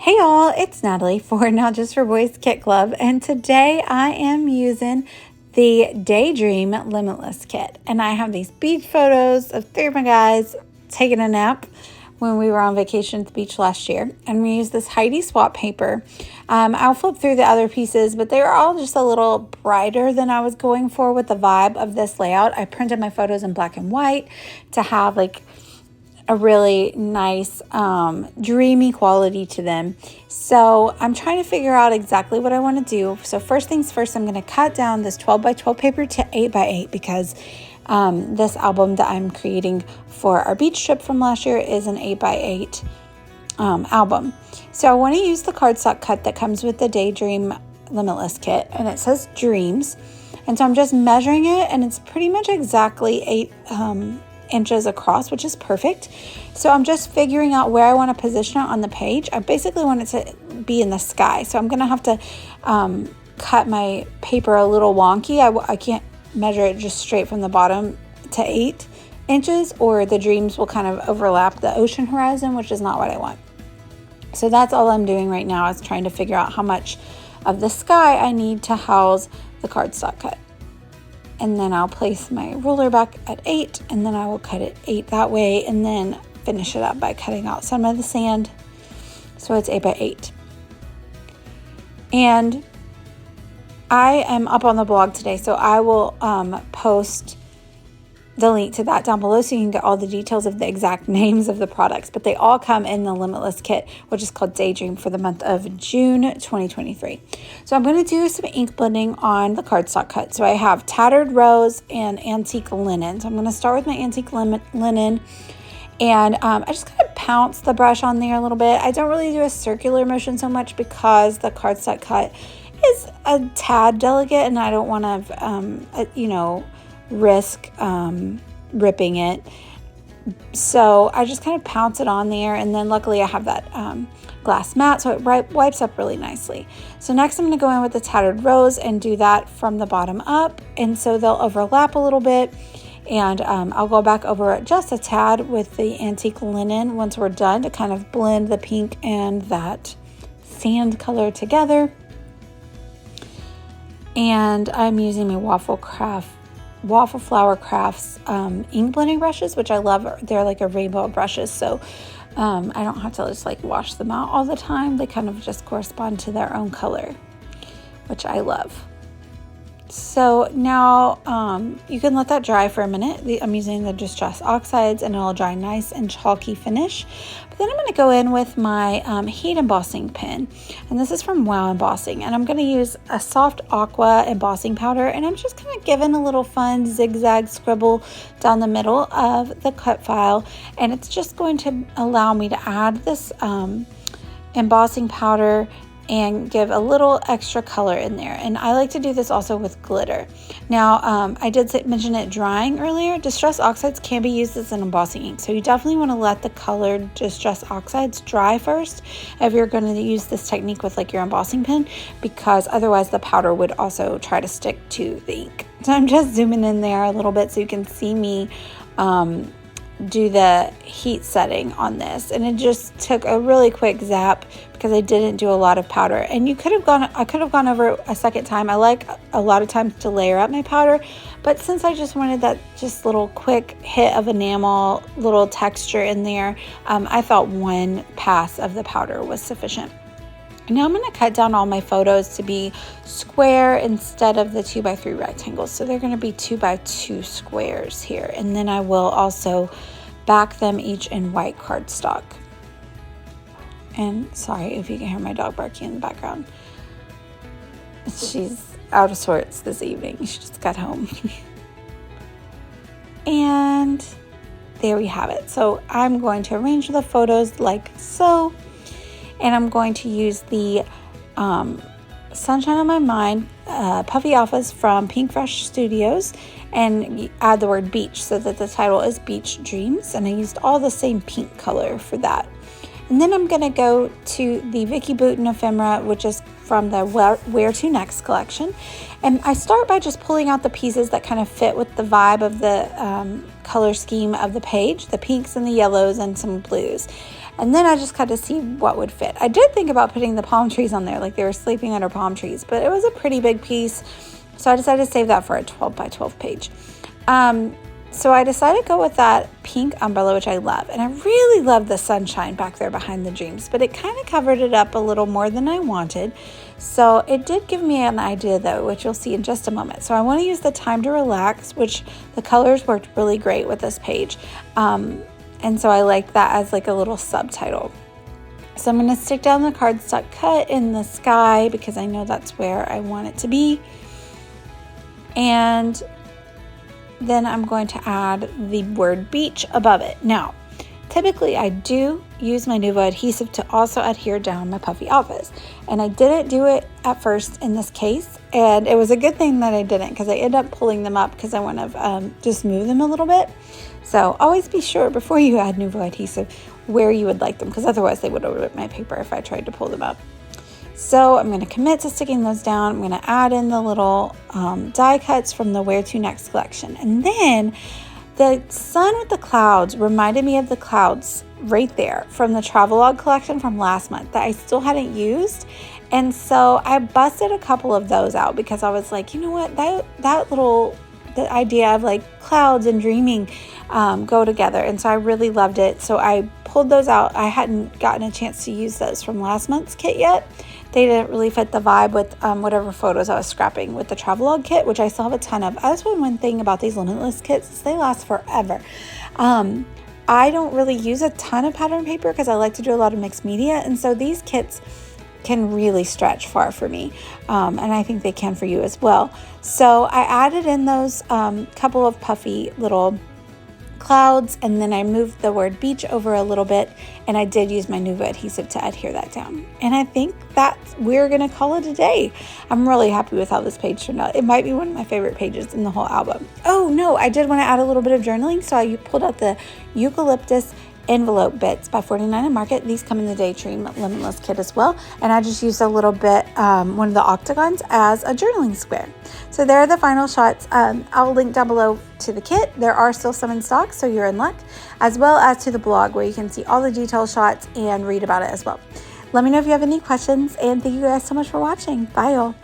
Hey y'all, it's Natalie for Not Just for Boys Kit Club, and today I am using the Daydream Limitless Kit. And I have these beach photos of three of my guys taking a nap when we were on vacation at the beach last year. And we used this Heidi swap paper. I'll flip through the other pieces, but they were all just a little brighter than I was going for with the vibe of this layout. I printed my photos in black and white to have like a really nice dreamy quality to them. So I'm trying to figure out exactly what I want to do. So first things first, I'm going to cut down this 12 by 12 paper to 8 by 8 because this album that I'm creating for our beach trip from last year is an 8 by 8 album. So I want to use the cardstock cut that comes with the Daydream Limitless Kit, and it says Dreams. And so I'm just measuring it, and it's pretty much exactly 8 inches across, which is perfect. So I'm just figuring out where I want to position it on the page. I basically want it to be in the sky, so I'm gonna have to cut my paper a little wonky. I can't measure it just straight from the bottom to 8 inches, or the dreams will kind of overlap the ocean horizon, which is not what I want. So that's all I'm doing right now, is trying to figure out how much of the sky I need to house the cardstock cut. And then I'll place my ruler back at 8, and then I will cut it 8 that way, and then finish it up by cutting out some of the sand. So it's 8 by 8. And I am up on the blog today, so I will post the link to that down below so you can get all the details of the exact names of the products. But they all come in the Limitless Kit, which is called Daydream, for the month of June 2023. So I'm going to do some ink blending on the cardstock cut. So I have Tattered Rose and Antique Linen. So I'm going to start with my Antique Linen. And I just kind of pounce the brush on there a little bit. I don't really do a circular motion so much because the cardstock cut is a tad delicate, and I don't want to, risk ripping it. So I just kind of pounce it on there, and then luckily I have that glass mat, so it wipes up really nicely. So next I'm going to go in with the Tattered Rose and do that from the bottom up, and so they'll overlap a little bit. And I'll go back over it just a tad with the Antique Linen once we're done, to kind of blend the pink and that sand color together. And I'm using my Waffle Flower Crafts ink blending brushes, which I love. They're like a rainbow brushes, so I don't have to just like wash them out all the time. They kind of just correspond to their own color, which I love. So now you can let that dry for a minute. I'm using the Distress Oxides, and it'll dry nice and chalky finish. But then I'm going to go in with my heat embossing pen, and this is from Wow Embossing, and I'm going to use a soft aqua embossing powder, and I'm just kind of giving a little fun zigzag scribble down the middle of the cut file, and it's just going to allow me to add this embossing powder and give a little extra color in there. And I like to do this also with glitter. Now, I did mention it drying earlier. Distress Oxides can be used as an embossing ink, so you definitely want to let the colored Distress Oxides dry first if you're going to use this technique with like your embossing pen, because otherwise the powder would also try to stick to the ink. So I'm just zooming in there a little bit so you can see me do the heat setting on this, and it just took a really quick zap because I didn't do a lot of powder. And I could have gone over a second time. I like a lot of times to layer up my powder, but since I just wanted that just little quick hit of enamel, little texture in there, I thought one pass of the powder was sufficient. Now I'm going to cut down all my photos to be square instead of the 2 by 3 rectangles. So they're going to be 2 by 2 squares here. And then I will also back them each in white cardstock. And sorry if you can hear my dog barking in the background. She's out of sorts this evening. She just got home. And there we have it. So I'm going to arrange the photos like so. And I'm going to use the Sunshine on My Mind Puffy Alphas from Pink Fresh Studios and add the word beach so that the title is Beach Dreams. And I used all the same pink color for that. And And then I'm going to go to the Vicky Bouton ephemera, which is from the Where to Next collection. And I start by just pulling out the pieces that kind of fit with the vibe of the color scheme of the page, the pinks and the yellows and some blues. And then I just kind of see what would fit. I did think about putting the palm trees on there, like they were sleeping under palm trees, but it was a pretty big piece. So I decided to save that for a 12 by 12 page. So I decided to go with that pink umbrella, which I love. And I really love the sunshine back there behind the dreams, but it kind of covered it up a little more than I wanted. So it did give me an idea though, which you'll see in just a moment. So I want to use the Time to Relax, which the colors worked really great with this page. And so I like that as like a little subtitle. So I'm going to stick down the cardstock cut in the sky because I know that's where I want it to be. And then I'm going to add the word beach above it. Now, typically I do use my Nuvo adhesive to also adhere down my puffy office. And I didn't do it at first in this case. And it was a good thing that I didn't because I ended up pulling them up because I want to just move them a little bit. So always be sure before you add Nuvo adhesive where you would like them because otherwise they would have ripped my paper if I tried to pull them up. So I'm going to commit to sticking those down. I'm going to add in the little die cuts from the Where to Next collection. And then the sun with the clouds reminded me of the clouds right there from the Travelog collection from last month that I still hadn't used. And so I busted a couple of those out because I was like, you know what, the idea of like clouds and dreaming go together. And so I really loved it. So I pulled those out. I hadn't gotten a chance to use those from last month's kit yet. They didn't really fit the vibe with whatever photos I was scrapping with the Travelog kit, which I still have a ton of. That's one thing about these Limitless kits is they last forever. I don't really use a ton of pattern paper because I like to do a lot of mixed media. And so these kits can really stretch far for me. And I think they can for you as well. So I added in those couple of puffy little clouds, and then I moved the word beach over a little bit, and I did use my Nuvo adhesive to adhere that down. And I think that we're gonna call it a day. I'm really happy with how this page turned out. It might be one of my favorite pages in the whole album. Oh no, I did want to add a little bit of journaling, so I pulled out the eucalyptus envelope bits by 49 and Market. These come in the Daydream Limitless kit as well, and I just used a little bit one of the octagons as a journaling square. So there are the final shots. I'll link down below to the kit. There are still some in stock, so you're in luck, as well as to the blog where you can see all the detailed shots and read about it as well. Let me know if you have any questions, and thank you guys so much for watching. Bye y'all.